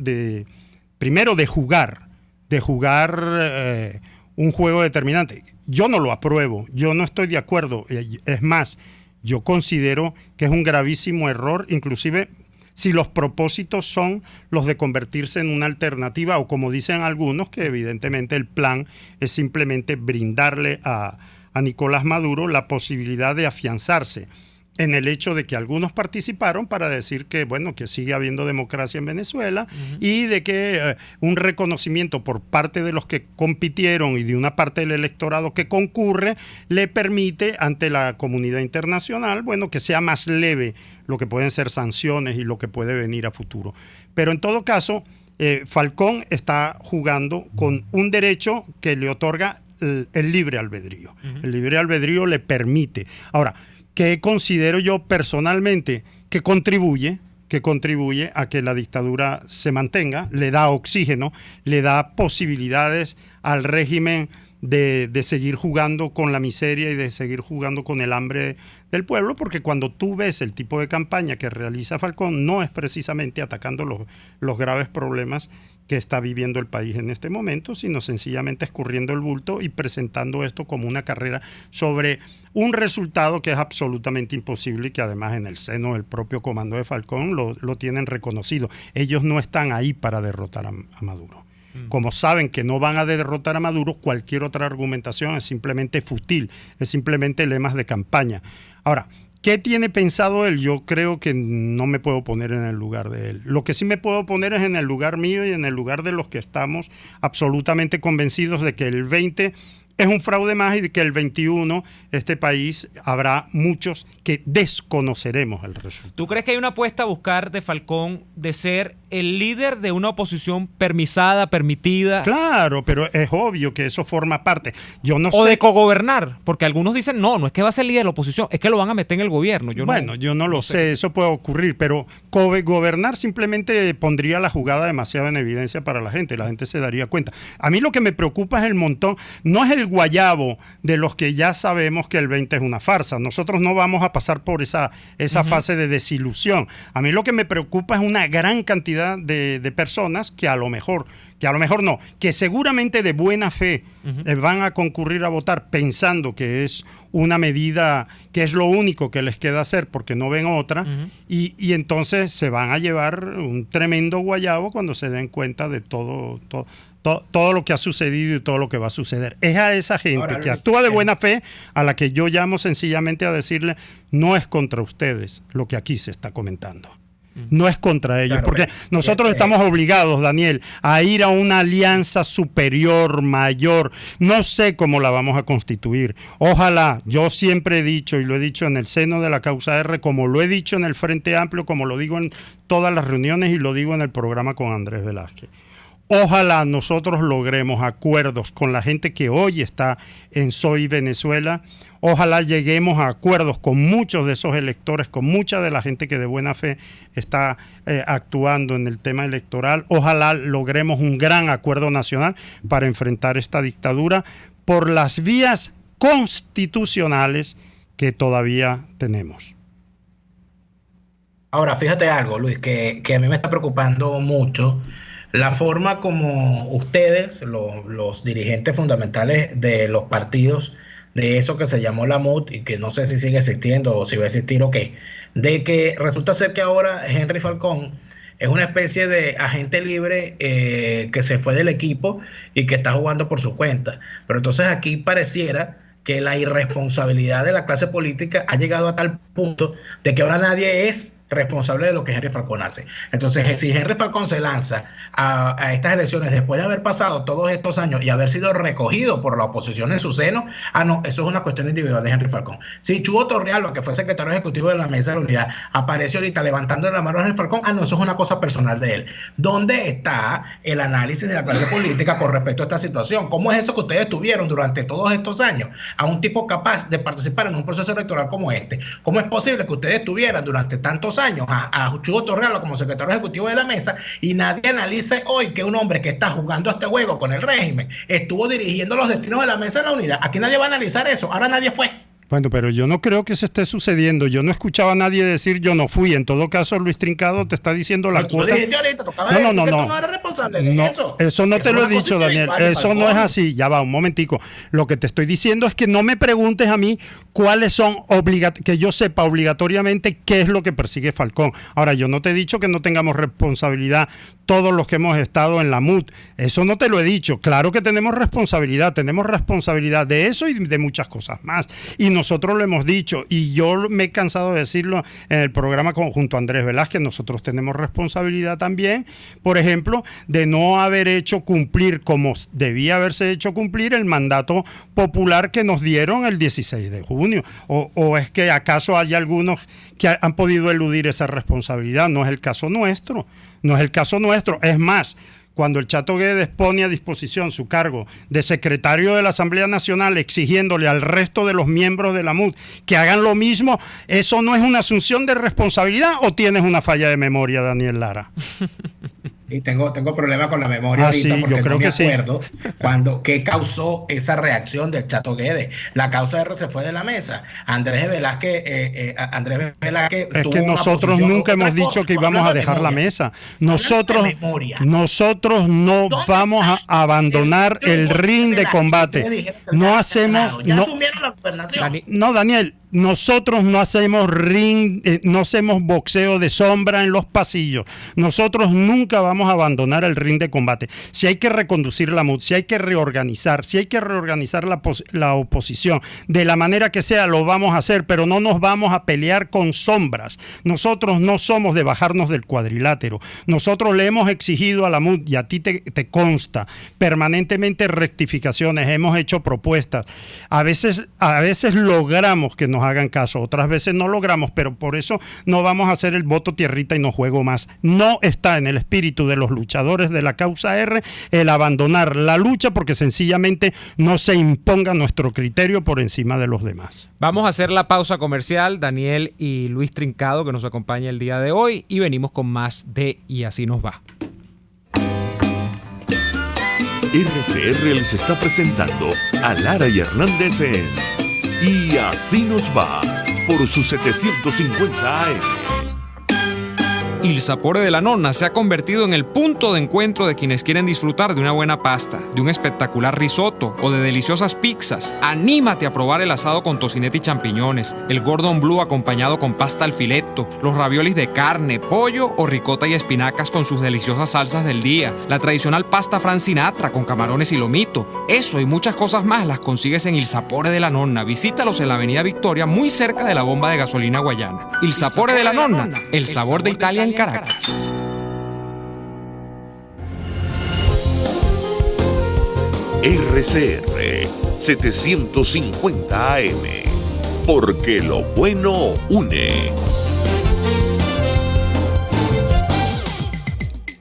primero de jugar un juego determinante. Yo no lo apruebo, yo no estoy de acuerdo. Es más, yo considero que es un gravísimo error, inclusive si los propósitos son los de convertirse en una alternativa, o como dicen algunos, que evidentemente el plan es simplemente brindarle a Nicolás Maduro la posibilidad de afianzarse en el hecho de que algunos participaron para decir que, bueno, que sigue habiendo democracia en Venezuela y de que un reconocimiento por parte de los que compitieron y de una parte del electorado que concurre le permite ante la comunidad internacional, bueno, que sea más leve lo que pueden ser sanciones y lo que puede venir a futuro. Pero en todo caso, Falcón está jugando con un derecho que le otorga el libre albedrío. El libre albedrío le permite. Ahora, ¿qué considero yo personalmente que contribuye a que la dictadura se mantenga? Le da oxígeno, le da posibilidades al régimen de seguir jugando con la miseria y de seguir jugando con el hambre del pueblo, porque cuando tú ves el tipo de campaña que realiza Falcón, no es precisamente atacando los graves problemas que está viviendo el país en este momento, sino sencillamente escurriendo el bulto y presentando esto como una carrera sobre un resultado que es absolutamente imposible y que además en el seno del propio comando de Falcón lo tienen reconocido. Ellos no están ahí para derrotar a Maduro. Como saben que no van a derrotar a Maduro, cualquier otra argumentación es simplemente fútil, es simplemente lemas de campaña. Ahora, ¿qué tiene pensado él? Yo creo que no me puedo poner en el lugar de él. Lo que sí me puedo poner es en el lugar mío y en el lugar de los que estamos absolutamente convencidos de que el 20 es un fraude más y que el 21 este país habrá muchos que desconoceremos el resultado. ¿Tú crees que hay una apuesta a buscar de Falcón de ser el líder de una oposición permisada, permitida? Claro, pero es obvio que eso forma parte. Yo no o sé. de cogobernar, porque algunos dicen, no es que va a ser líder de la oposición, es que lo van a meter en el gobierno. Yo no lo sé, eso puede ocurrir, pero gobernar simplemente pondría la jugada demasiado en evidencia para la gente se daría cuenta. A mí lo que me preocupa es el montón, no es el guayabo de los que ya sabemos que el 20 es una farsa. Nosotros no vamos a pasar por esa fase de desilusión. A mí lo que me preocupa es una gran cantidad de personas que a lo mejor no, que seguramente de buena fe van a concurrir a votar pensando que es una medida, que es lo único que les queda hacer porque no ven otra, y entonces se van a llevar un tremendo guayabo cuando se den cuenta de todo lo que ha sucedido y todo lo que va a suceder. Es a esa gente que actúa de buena fe a la que yo llamo sencillamente a decirle, no es contra ustedes lo que aquí se está comentando. No es contra ellos, porque nosotros estamos obligados, Daniel, a ir a una alianza superior, mayor. No sé cómo la vamos a constituir. Ojalá, yo siempre he dicho, y lo he dicho en el seno de la causa R, como lo he dicho en el Frente Amplio, como lo digo en todas las reuniones y lo digo en el programa con Andrés Velázquez. Ojalá nosotros logremos acuerdos con la gente que hoy está en Soy Venezuela. Ojalá lleguemos a acuerdos con muchos de esos electores, con mucha de la gente que de buena fe está actuando en el tema electoral. Ojalá logremos un gran acuerdo nacional para enfrentar esta dictadura por las vías constitucionales que todavía tenemos. Ahora, fíjate algo, Luis, que a mí me está preocupando mucho. La forma como ustedes, los dirigentes fundamentales de los partidos, de eso que se llamó la MUD y que no sé si sigue existiendo o si va a existir o qué, de que resulta ser que ahora Henry Falcón es una especie de agente libre que se fue del equipo y que está jugando por su cuenta. Pero entonces aquí pareciera que la irresponsabilidad de la clase política ha llegado a tal punto de que ahora nadie es responsable de lo que Henry Falcón hace. Entonces, si Henry Falcón se lanza a estas elecciones después de haber pasado todos estos años y haber sido recogido por la oposición en su seno, no, eso es una cuestión individual de Henry Falcón. Si Chugo Torrealba, que fue secretario ejecutivo de la Mesa de la Unidad, aparece ahorita levantando la mano a Henry Falcón, no, eso es una cosa personal de él. ¿Dónde está el análisis de la clase política con respecto a esta situación? ¿Cómo es eso que ustedes tuvieron durante todos estos años a un tipo capaz de participar en un proceso electoral como este? ¿Cómo es posible que ustedes tuvieran durante tantos años a Chugo Torrealba como secretario ejecutivo de la Mesa y nadie analice hoy que un hombre que está jugando este juego con el régimen estuvo dirigiendo los destinos de la Mesa de la Unidad? Aquí nadie va a analizar eso, ahora nadie fue. Bueno, pero yo no creo que eso esté sucediendo. Yo no escuchaba a nadie decir yo no fui. En todo caso, Luis Trincado te está diciendo la cuota. Eso no te lo he dicho, Daniel. Eso no es así. Ya va, un momentico. Lo que te estoy diciendo es que no me preguntes a mí cuáles son que yo sepa obligatoriamente qué es lo que persigue Falcón. Ahora, yo no te he dicho que no tengamos responsabilidad todos los que hemos estado en la MUD. Eso no te lo he dicho. Claro que tenemos responsabilidad de eso y de muchas cosas más. Y nosotros lo hemos dicho, y yo me he cansado de decirlo en el programa junto a Andrés Velázquez, nosotros tenemos responsabilidad también, por ejemplo, de no haber hecho cumplir como debía haberse hecho cumplir el mandato popular que nos dieron el 16 de junio. ¿O es que acaso hay algunos que han podido eludir esa responsabilidad? No es el caso nuestro. Es más, cuando el Chato Guedes pone a disposición su cargo de secretario de la Asamblea Nacional exigiéndole al resto de los miembros de la MUD que hagan lo mismo, ¿eso no es una asunción de responsabilidad o tienes una falla de memoria, Daniel Lara? Sí, tengo problemas con la memoria ahorita sí, porque yo creo no me que acuerdo qué causó esa reacción del Chato Guedes. La causa R se fue de la mesa. Andrés Velázquez es que nosotros nunca hemos dicho que íbamos a dejar la mesa. Nosotros no vamos a abandonar el ring de combate. No hacemos... No, Daniel, Nosotros no hacemos no hacemos boxeo de sombra en los pasillos. Nosotros nunca vamos a abandonar el ring de combate. Si hay que reconducir la MUD, si hay que reorganizar la oposición, de la manera que sea, lo vamos a hacer, pero no nos vamos a pelear con sombras. Nosotros no somos de bajarnos del cuadrilátero. Nosotros le hemos exigido a la MUD, y a ti te consta, permanentemente rectificaciones, hemos hecho propuestas. A veces logramos que nos hagan caso, otras veces no logramos, pero por eso no vamos a hacer el voto tierrita y no juego más. No está en el espíritu de los luchadores de la causa R el abandonar la lucha porque sencillamente no se imponga nuestro criterio por encima de los demás. Vamos a hacer la pausa comercial, Daniel y Luis Trincado, que nos acompaña el día de hoy, y venimos con más de Y Así Nos Va. RCR les está presentando a Lara y Hernández en Y Así Nos Va por sus 750 AM. Il Sapore de la Nonna se ha convertido en el punto de encuentro de quienes quieren disfrutar de una buena pasta, de un espectacular risotto o de deliciosas pizzas. Anímate a probar el asado con tocineta y champiñones, el Gordon Blue acompañado con pasta al filetto, los raviolis de carne, pollo o ricota y espinacas con sus deliciosas salsas del día, la tradicional pasta Frank Sinatra con camarones y lomito. Eso y muchas cosas más las consigues en Il Sapore de la Nonna. Visítalos en la Avenida Victoria, muy cerca de la bomba de gasolina Guayana. Il Sapore de la Nonna, el sabor de Italia en Caracas. RCR 750 AM, porque lo bueno une.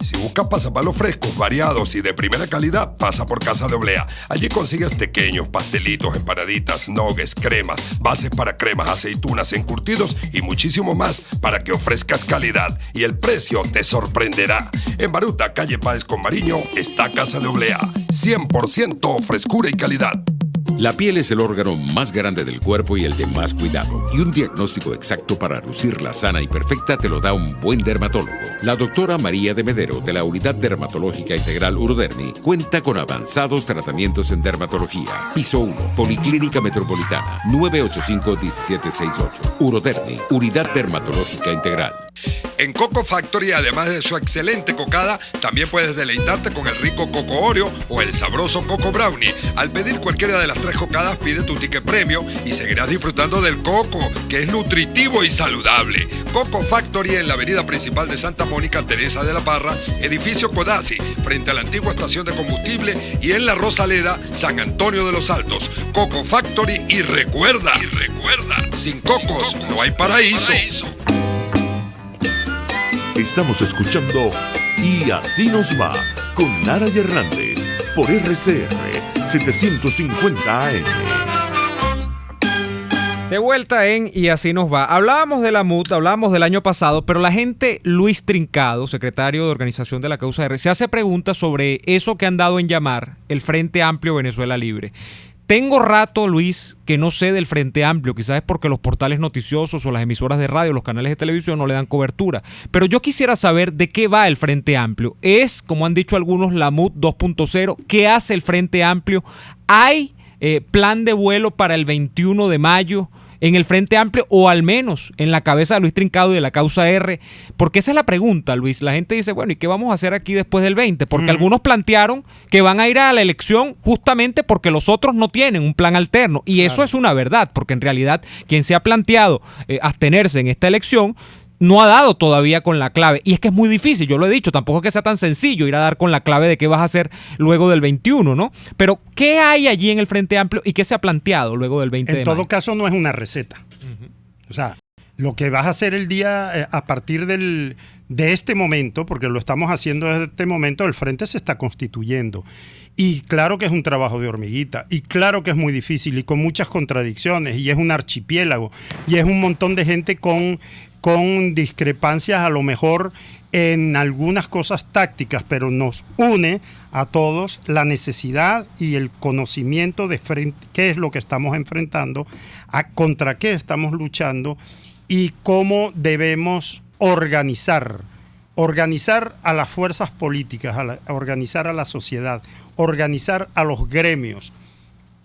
Si buscas pasapalos frescos, variados y de primera calidad, pasa por Casa de Oblea. Allí consigues pequeños, pastelitos, empanaditas, nuggets, cremas, bases para cremas, aceitunas, encurtidos y muchísimo más para que ofrezcas calidad. Y el precio te sorprenderá. En Baruta, calle Páez con Mariño, está Casa de Oblea. 100% frescura y calidad. La piel es el órgano más grande del cuerpo y el de más cuidado. Y un diagnóstico exacto para lucirla sana y perfecta te lo da un buen dermatólogo. La doctora María de Medero, de la Unidad Dermatológica Integral Urodermi, cuenta con avanzados tratamientos en dermatología. Piso 1, Policlínica Metropolitana, 985-1768. Urodermi, Unidad Dermatológica Integral. En Coco Factory, además de su excelente cocada, también puedes deleitarte con el rico Coco Oreo o el sabroso Coco Brownie. Al pedir cualquiera de las 3 cocadas, pide tu ticket premio y seguirás disfrutando del coco, que es nutritivo y saludable. Coco Factory en la avenida principal de Santa Mónica, Teresa de la Parra, edificio Codazzi, frente a la antigua estación de combustible, y en La Rosaleda, San Antonio de los Altos. Coco Factory y recuerda, sin cocos no hay paraíso. Estamos escuchando Y Así Nos Va con Lara y Hernández por RCR 750 AM. De vuelta en Y Así Nos Va. Hablábamos de la MUT, hablábamos del año pasado, pero la gente, Luis Trincado, secretario de organización de la causa R, se hace preguntas sobre eso que han dado en llamar el Frente Amplio Venezuela Libre. Tengo rato, Luis, que no sé del Frente Amplio, quizás es porque los portales noticiosos o las emisoras de radio, los canales de televisión no le dan cobertura, pero yo quisiera saber de qué va el Frente Amplio. Es, como han dicho algunos, la MUT 2.0. ¿Qué hace el Frente Amplio? ¿Hay plan de vuelo para el 21 de mayo en el Frente Amplio, o al menos en la cabeza de Luis Trincado y de la causa R? Porque esa es la pregunta, Luis. La gente dice, bueno, ¿y qué vamos a hacer aquí después del 20? Porque algunos plantearon que van a ir a la elección justamente porque los otros no tienen un plan alterno. Y eso es una verdad, porque en realidad quien se ha planteado abstenerse en esta elección no ha dado todavía con la clave. Y es que es muy difícil, yo lo he dicho, tampoco es que sea tan sencillo ir a dar con la clave de qué vas a hacer luego del 21, ¿no? Pero, ¿qué hay allí en el Frente Amplio y qué se ha planteado luego del 20 de mayo? En todo caso, no es una receta. O sea, lo que vas a hacer el día a partir de este momento, porque lo estamos haciendo desde este momento, el Frente se está constituyendo. Y claro que es un trabajo de hormiguita, y claro que es muy difícil y con muchas contradicciones, y es un archipiélago, y es un montón de gente con discrepancias a lo mejor en algunas cosas tácticas, pero nos une a todos la necesidad y el conocimiento de qué es lo que estamos enfrentando, contra qué estamos luchando y cómo debemos organizar a las fuerzas políticas, organizar a la sociedad, organizar a los gremios,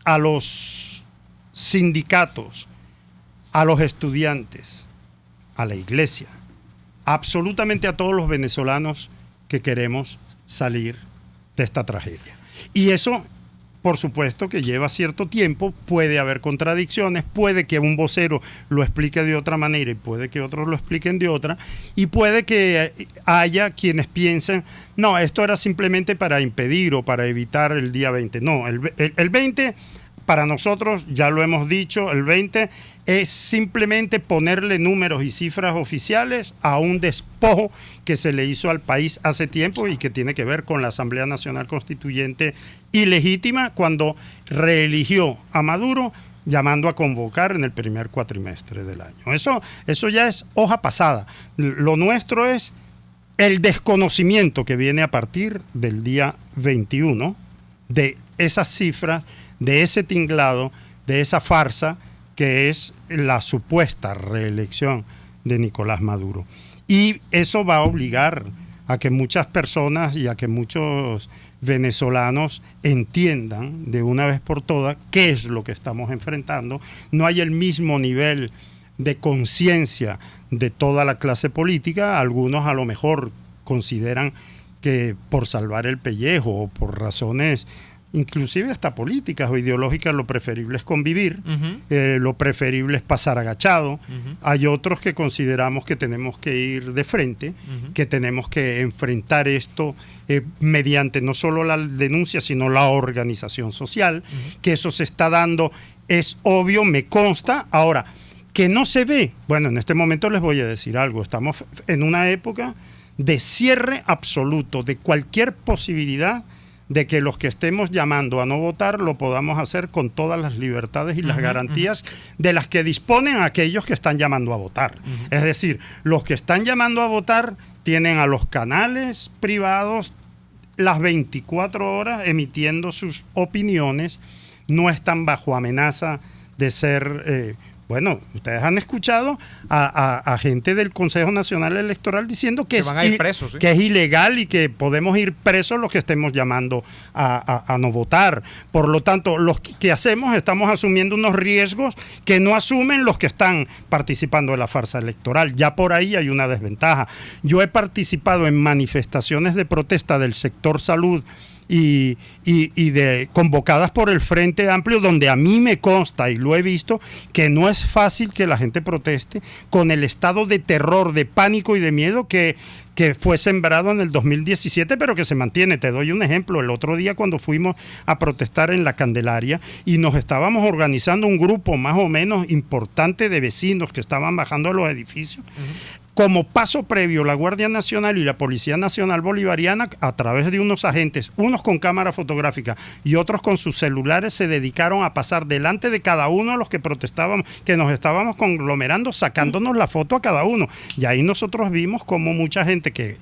a los sindicatos, a los estudiantes, a la iglesia, absolutamente a todos los venezolanos que queremos salir de esta tragedia. Y eso, por supuesto, que lleva cierto tiempo, puede haber contradicciones, puede que un vocero lo explique de otra manera y puede que otros lo expliquen de otra, y puede que haya quienes piensen, no, esto era simplemente para impedir o para evitar el día 20. No, el 20, para nosotros, ya lo hemos dicho, el 20 es simplemente ponerle números y cifras oficiales a un despojo que se le hizo al país hace tiempo y que tiene que ver con la Asamblea Nacional Constituyente ilegítima cuando reeligió a Maduro, llamando a convocar en el primer cuatrimestre del año. Eso ya es hoja pasada. Lo nuestro es el desconocimiento que viene a partir del día 21 de esas cifras, de ese tinglado, de esa farsa que es la supuesta reelección de Nicolás Maduro. Y eso va a obligar a que muchas personas y a que muchos venezolanos entiendan de una vez por todas qué es lo que estamos enfrentando. No hay el mismo nivel de conciencia de toda la clase política. Algunos a lo mejor consideran que por salvar el pellejo o por razones inclusive hasta políticas o ideológicas, lo preferible es convivir, lo preferible es pasar agachado. Hay otros que consideramos que tenemos que ir de frente, que tenemos que enfrentar esto mediante no solo la denuncia, sino la organización social, que eso se está dando, es obvio, me consta. Ahora, que no se ve, bueno, en este momento les voy a decir algo, estamos en una época de cierre absoluto de cualquier posibilidad de que los que estemos llamando a no votar lo podamos hacer con todas las libertades y las garantías de las que disponen aquellos que están llamando a votar. Es decir, los que están llamando a votar tienen a los canales privados las 24 horas emitiendo sus opiniones, no están bajo amenaza de ser... Bueno, ustedes han escuchado a gente del Consejo Nacional Electoral diciendo que van a ir presos, ¿sí? Que es ilegal y que podemos ir presos los que estemos llamando a no votar. Por lo tanto, los que hacemos, estamos asumiendo unos riesgos que no asumen los que están participando de la farsa electoral. Ya por ahí hay una desventaja. Yo he participado en manifestaciones de protesta del sector salud y convocadas por el Frente Amplio, donde a mí me consta y lo he visto que no es fácil que la gente proteste con el estado de terror, de pánico y de miedo que fue sembrado en el 2017, pero que se mantiene. Te doy un ejemplo. El otro día cuando fuimos a protestar en La Candelaria y nos estábamos organizando un grupo más o menos importante de vecinos que estaban bajando a los edificios, como paso previo, la Guardia Nacional y la Policía Nacional Bolivariana, a través de unos agentes, unos con cámara fotográfica y otros con sus celulares, se dedicaron a pasar delante de cada uno de los que protestábamos, que nos estábamos conglomerando, sacándonos la foto a cada uno. Y ahí nosotros vimos como mucha gente que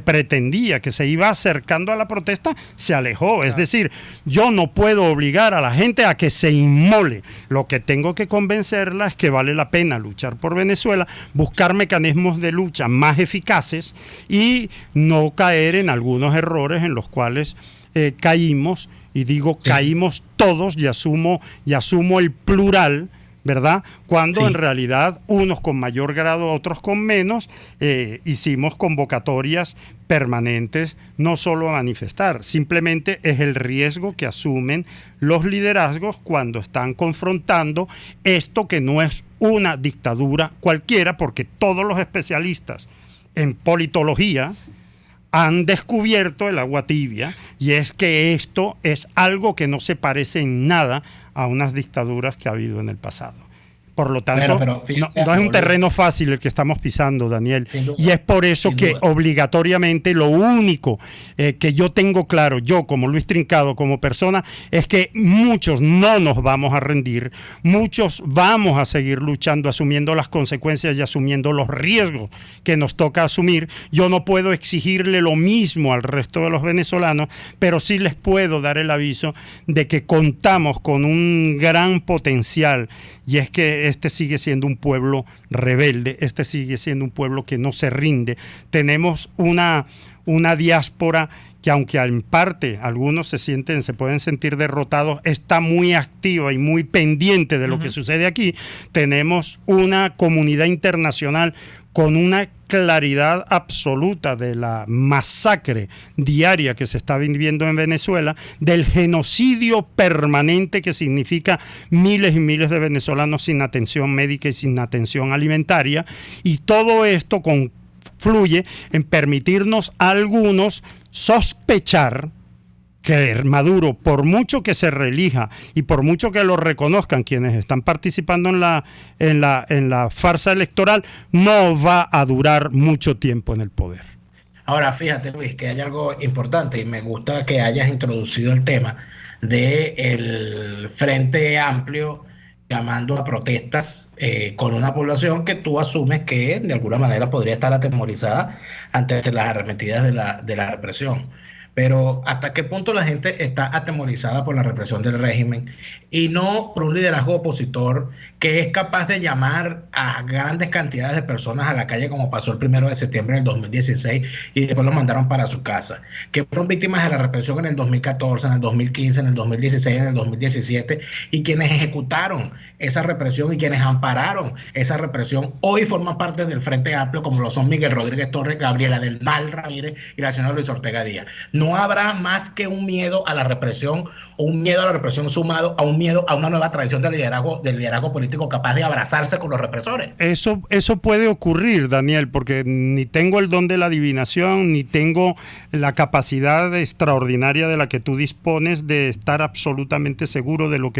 pretendía, que se iba acercando a la protesta, se alejó. Es decir, yo no puedo obligar a la gente a que se inmole. Lo que tengo que convencerla es que vale la pena luchar por Venezuela, buscar mecanismos de lucha más eficaces y no caer en algunos errores en los cuales caímos, y digo caímos todos, y asumo el plural, ¿verdad? Cuando en realidad unos con mayor grado, otros con menos, hicimos convocatorias permanentes, no solo a manifestar, simplemente es el riesgo que asumen los liderazgos cuando están confrontando esto que no es una dictadura cualquiera, porque todos los especialistas en politología han descubierto el agua tibia, y es que esto es algo que no se parece en nada a unas dictaduras que ha habido en el pasado. Por lo tanto, no es un terreno fácil el que estamos pisando, Daniel. Y es por eso que obligatoriamente lo único que yo tengo claro, yo como Luis Trincado, como persona, es que muchos no nos vamos a rendir, muchos vamos a seguir luchando, asumiendo las consecuencias y asumiendo los riesgos que nos toca asumir. Yo no puedo exigirle lo mismo al resto de los venezolanos, pero sí les puedo dar el aviso de que contamos con un gran potencial, y es que este sigue siendo un pueblo rebelde, este sigue siendo un pueblo que no se rinde. Tenemos una una diáspora que, aunque en parte algunos se pueden sentir derrotados, está muy activa y muy pendiente de lo que sucede aquí. Tenemos una comunidad internacional con una claridad absoluta de la masacre diaria que se está viviendo en Venezuela, del genocidio permanente que significa miles y miles de venezolanos sin atención médica y sin atención alimentaria, y todo esto confluye en permitirnos a algunos sospechar que Maduro, por mucho que se reelija y por mucho que lo reconozcan quienes están participando en la farsa electoral, no va a durar mucho tiempo en el poder. Ahora, fíjate, Luis, que hay algo importante y me gusta que hayas introducido el tema del Frente Amplio llamando a protestas con una población que tú asumes que de alguna manera podría estar atemorizada ante las arremetidas de la represión. Pero ¿hasta qué punto la gente está atemorizada por la represión del régimen y no por un liderazgo opositor que es capaz de llamar a grandes cantidades de personas a la calle, como pasó el 1 de septiembre del 2016 y después los mandaron para su casa, que fueron víctimas de la represión en el 2014, en el 2015, en el 2016, en el 2017, y quienes ejecutaron esa represión y quienes ampararon esa represión hoy forman parte del Frente Amplio, como lo son Miguel Rodríguez Torres, Gabriela del Mal Ramírez y la señora Luis Ortega Díaz? No habrá más que un miedo a la represión, o un miedo a la represión sumado a un miedo a una nueva tradición del liderazgo político capaz de abrazarse con los represores. Eso puede ocurrir, Daniel, porque ni tengo el don de la adivinación, ni tengo la capacidad extraordinaria de la que tú dispones de estar absolutamente seguro de lo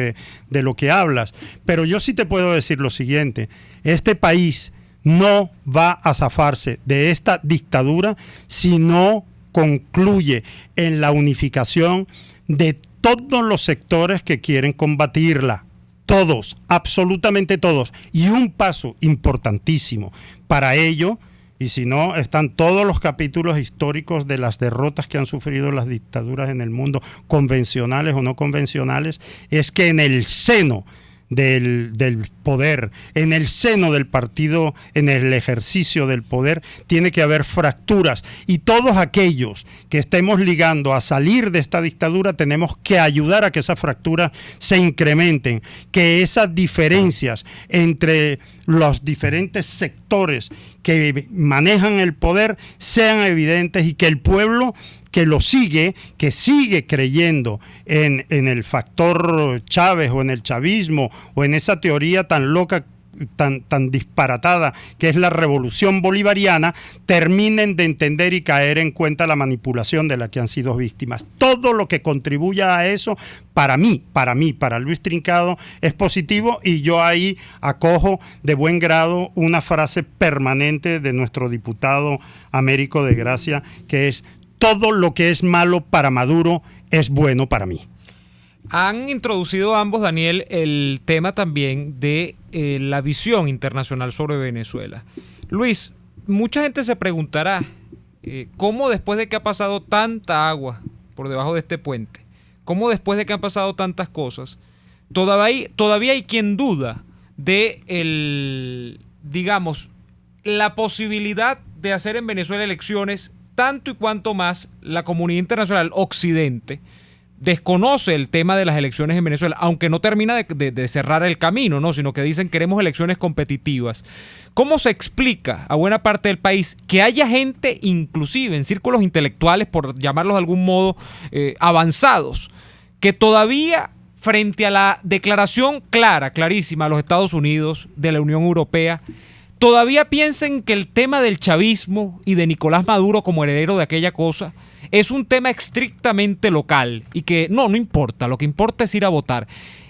que hablas. Pero yo sí te puedo decir lo siguiente: este país no va a zafarse de esta dictadura si no concluye en la unificación de todos los sectores que quieren combatirla. Todos, absolutamente todos. Y un paso importantísimo para ello, y si no, están todos los capítulos históricos de las derrotas que han sufrido las dictaduras en el mundo, convencionales o no convencionales, es que en el seno del poder, en el seno del partido, en el ejercicio del poder, tiene que haber fracturas, y todos aquellos que estemos ligando a salir de esta dictadura tenemos que ayudar a que esas fracturas se incrementen, que esas diferencias entre los diferentes sectores que manejan el poder sean evidentes, y que el pueblo que lo sigue, que sigue creyendo en el factor Chávez o en el chavismo o en esa teoría tan loca, tan disparatada que es la revolución bolivariana, terminen de entender y caer en cuenta la manipulación de la que han sido víctimas. Todo lo que contribuya a eso, para Luis Trincado, es positivo, y yo ahí acojo de buen grado una frase permanente de nuestro diputado Américo de Gracia, que es: todo lo que es malo para Maduro es bueno para mí. Han introducido ambos, Daniel, el tema también de la visión internacional sobre Venezuela. Luis, mucha gente se preguntará cómo después de que ha pasado tanta agua por debajo de este puente, cómo después de que han pasado tantas cosas, todavía hay quien duda de la posibilidad de hacer en Venezuela elecciones, tanto y cuanto más la comunidad internacional occidente desconoce el tema de las elecciones en Venezuela, aunque no termina de cerrar el camino, ¿no? Sino que dicen queremos elecciones competitivas. ¿Cómo se explica a buena parte del país que haya gente, inclusive en círculos intelectuales, por llamarlos de algún modo, avanzados, que todavía, frente a la declaración clarísima de los Estados Unidos, de la Unión Europea, todavía piensen que el tema del chavismo y de Nicolás Maduro como heredero de aquella cosa es un tema estrictamente local y que no importa, lo que importa es ir a votar?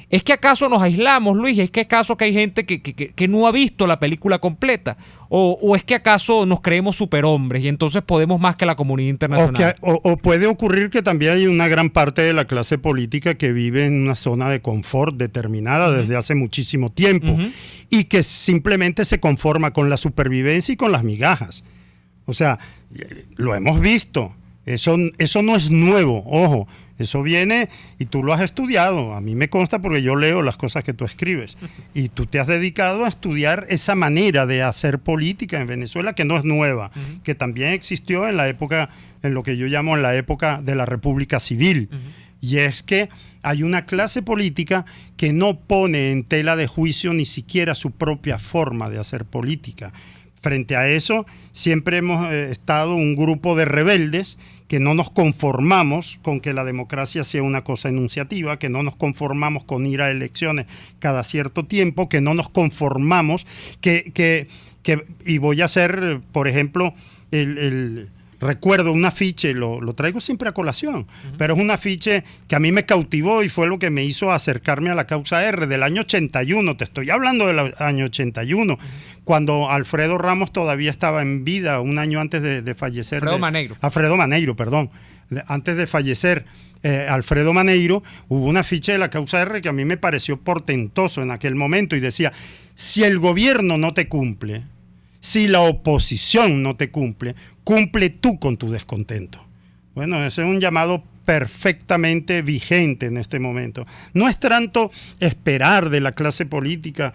¿Es que acaso nos aislamos, Luis? ¿Es que acaso que hay gente que no ha visto la película completa? ¿O es que acaso nos creemos superhombres y entonces podemos más que la comunidad internacional? O puede ocurrir que también hay una gran parte de la clase política que vive en una zona de confort determinada desde hace muchísimo tiempo y que simplemente se conforma con la supervivencia y con las migajas. O sea, lo hemos visto. Eso no es nuevo, ojo, eso viene y tú lo has estudiado. A mí me consta porque yo leo las cosas que tú escribes. Y tú te has dedicado a estudiar esa manera de hacer política en Venezuela, que no es nueva, que también existió en la época, en lo que yo llamo en la época de la República Civil. Y es que hay una clase política que no pone en tela de juicio ni siquiera su propia forma de hacer política. Frente a eso, siempre hemos estado un grupo de rebeldes que no nos conformamos con que la democracia sea una cosa enunciativa, que no nos conformamos con ir a elecciones cada cierto tiempo, que no nos conformamos, y voy a hacer, por ejemplo, recuerdo un afiche, lo traigo siempre a colación, pero es un afiche que a mí me cautivó y fue lo que me hizo acercarme a la causa R del año 81, te estoy hablando del año 81, cuando Alfredo Ramos todavía estaba en vida, un año antes de fallecer. Alfredo Maneiro, perdón. Antes de fallecer Alfredo Maneiro, hubo un afiche de la causa R que a mí me pareció portentoso en aquel momento y decía, si el gobierno no te cumple, si la oposición no te cumple, cumple tú con tu descontento. Bueno, ese es un llamado perfectamente vigente en este momento. No es tanto esperar de la clase política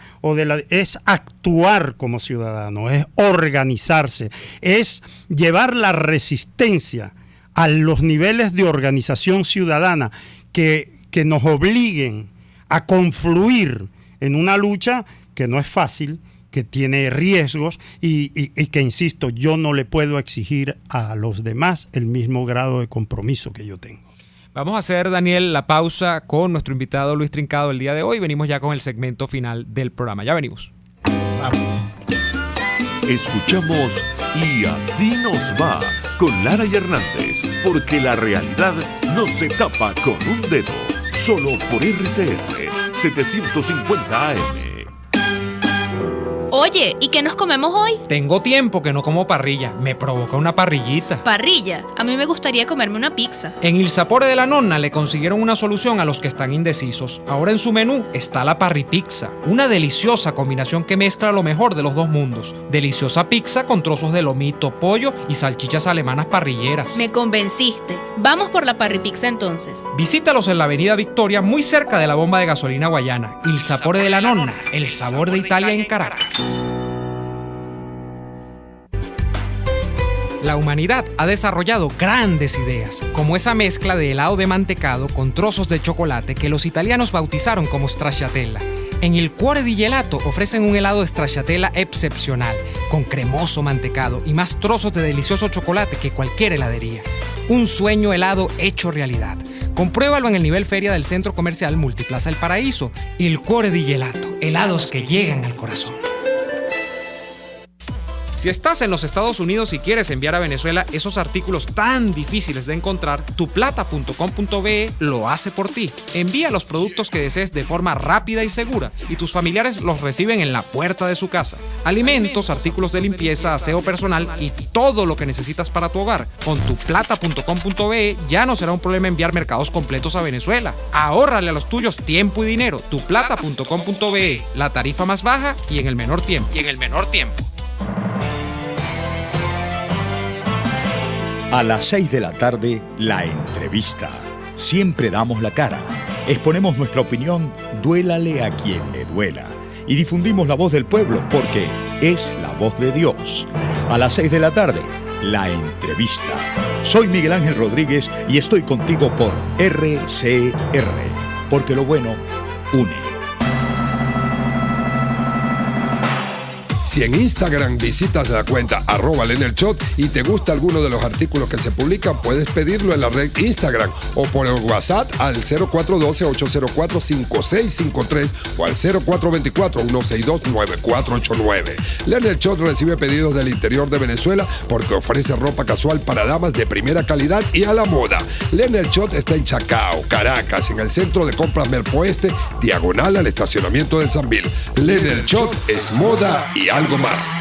es actuar como ciudadano, es organizarse, es llevar la resistencia a los niveles de organización ciudadana que nos obliguen a confluir en una lucha que no es fácil, que tiene riesgos y que, insisto, yo no le puedo exigir a los demás el mismo grado de compromiso que yo tengo. Vamos a hacer, Daniel, la pausa con nuestro invitado Luis Trincado el día de hoy. Venimos ya con el segmento final del programa. Ya venimos. Vamos. Escuchamos Y Así Nos Va con Lara y Hernández, porque la realidad no se tapa con un dedo. Solo por RCR 750 AM. Oye, ¿y qué nos comemos hoy? Tengo tiempo que no como parrilla. Me provoca una parrillita. ¿Parrilla? A mí me gustaría comerme una pizza. En Il Sapore de la Nonna le consiguieron una solución a los que están indecisos. Ahora en su menú está la parripizza, una deliciosa combinación que mezcla lo mejor de los dos mundos. Deliciosa pizza con trozos de lomito, pollo y salchichas alemanas parrilleras. Me convenciste. Vamos por la parripizza entonces. Visítalos en la avenida Victoria, muy cerca de la bomba de gasolina Guayana. Il Sapore de la Nonna, el sabor de Italia en Caracas. La humanidad ha desarrollado grandes ideas, como esa mezcla de helado de mantecado con trozos de chocolate que los italianos bautizaron como stracciatella. En Il Cuore di Gelato ofrecen un helado de stracciatella excepcional, con cremoso mantecado y más trozos de delicioso chocolate que cualquier heladería. Un sueño helado hecho realidad. Compruébalo en el nivel feria del Centro Comercial Multiplaza El Paraíso. Il Cuore di Gelato, helados que llegan al corazón. Si estás en los Estados Unidos y quieres enviar a Venezuela esos artículos tan difíciles de encontrar, tuplata.com.be lo hace por ti. Envía los productos que desees de forma rápida y segura y tus familiares los reciben en la puerta de su casa. Alimentos, artículos de limpieza, aseo personal y todo lo que necesitas para tu hogar. Con tuplata.com.be ya no será un problema enviar mercados completos a Venezuela. Ahórrale a los tuyos tiempo y dinero. Tuplata.com.be, la tarifa más baja y en el menor tiempo. A las 6 de la tarde, la entrevista. Siempre damos la cara. Exponemos nuestra opinión, duélale a quien le duela. Y difundimos la voz del pueblo porque es la voz de Dios. A las 6 de la tarde, la entrevista. Soy Miguel Ángel Rodríguez y estoy contigo por RCR. Porque lo bueno une. Si en Instagram visitas la cuenta @lenelshot y te gusta alguno de los artículos que se publican, puedes pedirlo en la red Instagram o por el WhatsApp al 0412-804-5653 o al 0424-162-9489. Lenelshot recibe pedidos del interior de Venezuela porque ofrece ropa casual para damas de primera calidad y a la moda. Lenelshot está en Chacao, Caracas, en el centro de compras Merpo Este, diagonal al estacionamiento de Sambil. Lenelshot es moda y algo más.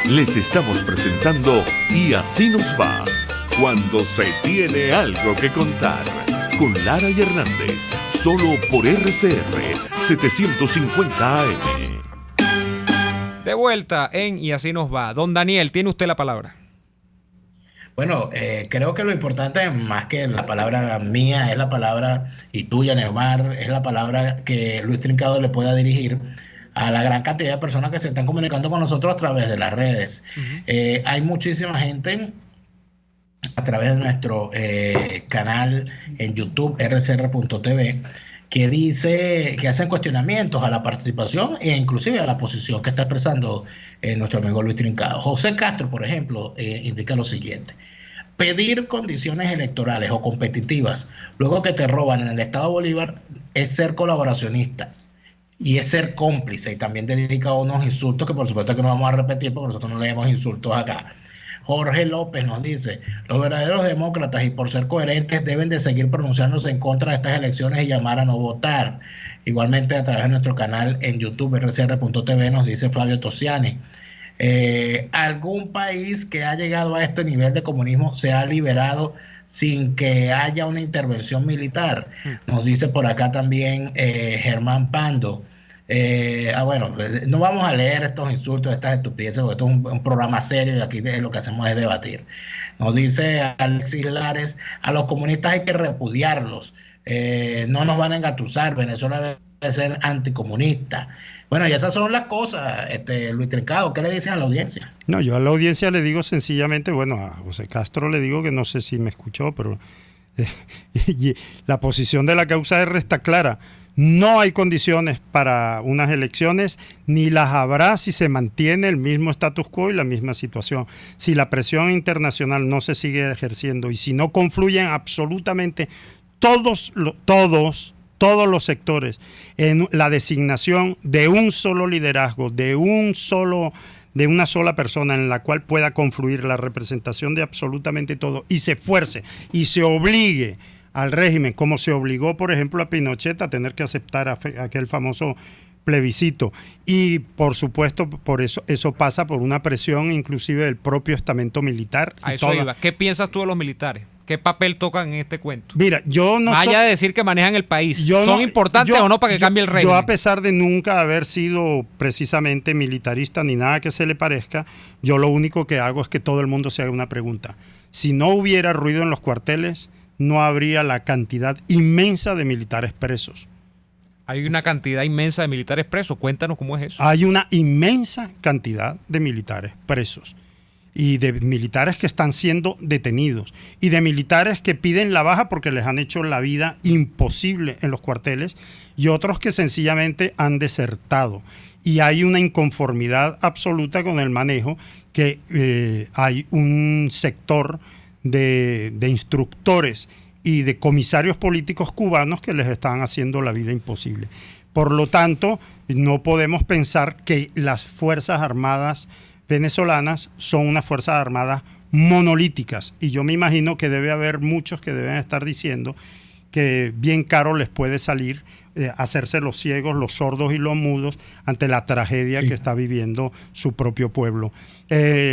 Les estamos presentando Y Así Nos Va, cuando se tiene algo que contar, con Lara y Hernández, solo por RCR 750 AM. De vuelta en Y Así Nos Va. Don Daniel, tiene usted la palabra. Bueno, creo que lo importante, más que la palabra mía, es la palabra, y tuya, Neomar, es la palabra que Luis Trincado le pueda dirigir a la gran cantidad de personas que se están comunicando con nosotros a través de las redes. Hay muchísima gente a través de nuestro canal en YouTube, rcr.tv, que dice que hacen cuestionamientos a la participación e inclusive a la posición que está expresando nuestro amigo Luis Trincado. José Castro, por ejemplo, indica lo siguiente: pedir condiciones electorales o competitivas luego que te roban en el Estado Bolívar es ser colaboracionista y es ser cómplice, y también dedica unos insultos que por supuesto que no vamos a repetir porque nosotros no leemos insultos acá. Jorge López nos dice: los verdaderos demócratas, y por ser coherentes, deben de seguir pronunciándose en contra de estas elecciones y llamar a no votar. Igualmente, a través de nuestro canal en YouTube, rcr.tv, nos dice Flavio Tosiani: ¿algún país que ha llegado a este nivel de comunismo se ha liberado sin que haya una intervención militar? Nos dice por acá también Germán Pando. Bueno, no vamos a leer estos insultos, estas estupideces, porque esto es un programa serio y aquí lo que hacemos es debatir. Nos dice Alexis Lares: a los comunistas hay que repudiarlos, no nos van a engatusar, Venezuela debe ser anticomunista. Bueno, y esas son las cosas, Luis Trincado, ¿qué le dicen a la audiencia? No, yo a la audiencia le digo sencillamente, bueno, a José Castro le digo que no sé si me escuchó, pero la posición de la causa R está clara. No hay condiciones para unas elecciones, ni las habrá si se mantiene el mismo status quo y la misma situación. Si la presión internacional no se sigue ejerciendo y si no confluyen absolutamente todos los sectores en la designación de un solo liderazgo, de una sola persona en la cual pueda confluir la representación de absolutamente todo, y se fuerce y se obligue al régimen, como se obligó, por ejemplo, a Pinochet a tener que aceptar aquel famoso plebiscito. Y, por supuesto, por eso pasa por una presión inclusive del propio estamento militar. A eso iba. ¿Qué piensas tú de los militares? ¿Qué papel tocan en este cuento? Mira, yo no Vaya a decir que manejan el país. ¿Son importantes o no para que cambie el régimen? Yo, a pesar de nunca haber sido precisamente militarista ni nada que se le parezca, yo lo único que hago es que todo el mundo se haga una pregunta. Si no hubiera ruido en los cuarteles, no habría la cantidad inmensa de militares presos. Hay una cantidad inmensa de militares presos. Cuéntanos cómo es eso. Hay una inmensa cantidad de militares presos y de militares que están siendo detenidos y de militares que piden la baja porque les han hecho la vida imposible en los cuarteles y otros que sencillamente han desertado. Y hay una inconformidad absoluta con el manejo que hay un sector de instructores y de comisarios políticos cubanos que les están haciendo la vida imposible. Por lo tanto, no podemos pensar que las Fuerzas Armadas venezolanas son unas Fuerzas Armadas monolíticas, y yo me imagino que debe haber muchos que deben estar diciendo que bien caro les puede salir hacerse los ciegos, los sordos y los mudos ante la tragedia que está viviendo su propio pueblo.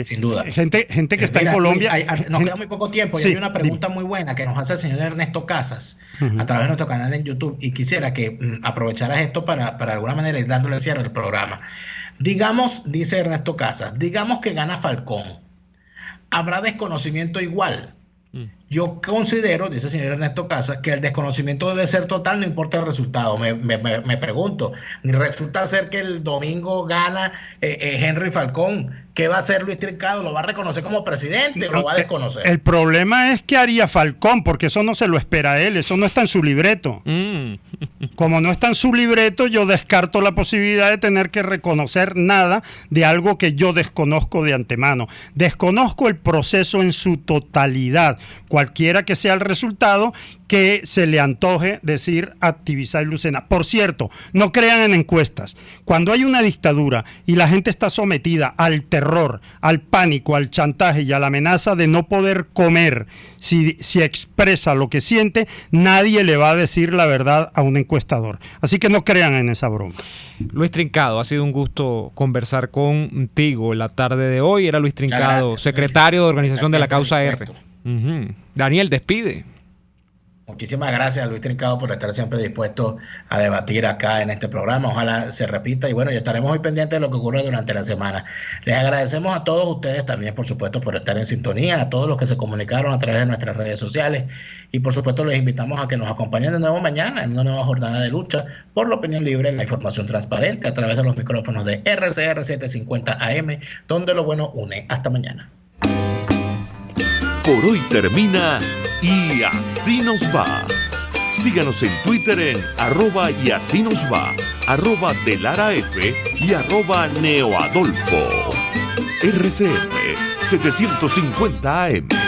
Sin duda. Gente que está en Colombia. Nos queda muy poco tiempo y hay una pregunta muy buena que nos hace el señor Ernesto Casas a través de nuestro canal en YouTube, y quisiera que aprovecharas esto para alguna manera ir dándole cierre al programa. Digamos, dice Ernesto Casas, digamos que gana Falcón, ¿habrá desconocimiento igual? Yo considero, dice el señor Ernesto Casas, que el desconocimiento debe ser total, no importa el resultado. Me pregunto, resulta ser que el domingo gana Henry Falcón, ¿qué va a hacer Luis Trincado? ¿Lo va a reconocer como presidente o lo va a desconocer? El problema es que haría Falcón, porque eso no se lo espera a él, eso no está en su libreto. Como no está en su libreto, yo descarto la posibilidad de tener que reconocer nada de algo que yo desconozco de antemano. Desconozco el proceso en su totalidad, cualquiera que sea el resultado que se le antoje decir Activizar y Lucena. Por cierto, no crean en encuestas. Cuando hay una dictadura y la gente está sometida al terror, al pánico, al chantaje y a la amenaza de no poder comer si expresa lo que siente, nadie le va a decir la verdad a un encuestador. Así que no crean en esa broma. Luis Trincado, ha sido un gusto conversar contigo en la tarde de hoy. Era Luis Trincado, secretario de organización de la Causa R. Daniel, despide. Muchísimas gracias, Luis Trincado, por estar siempre dispuesto a debatir acá en este programa. Ojalá se repita y bueno, ya estaremos muy pendientes de lo que ocurre durante la semana. Les agradecemos a todos ustedes también, por supuesto, por estar en sintonía, a todos los que se comunicaron a través de nuestras redes sociales y por supuesto les invitamos a que nos acompañen de nuevo mañana en una nueva jornada de lucha por la opinión libre y la información transparente a través de los micrófonos de RCR 750 AM, donde lo bueno une. Hasta mañana. Por hoy termina Y Así Nos Va. Síganos en Twitter en @y así nos va, @delaraf y @neoadolfo. RCR 750 AM.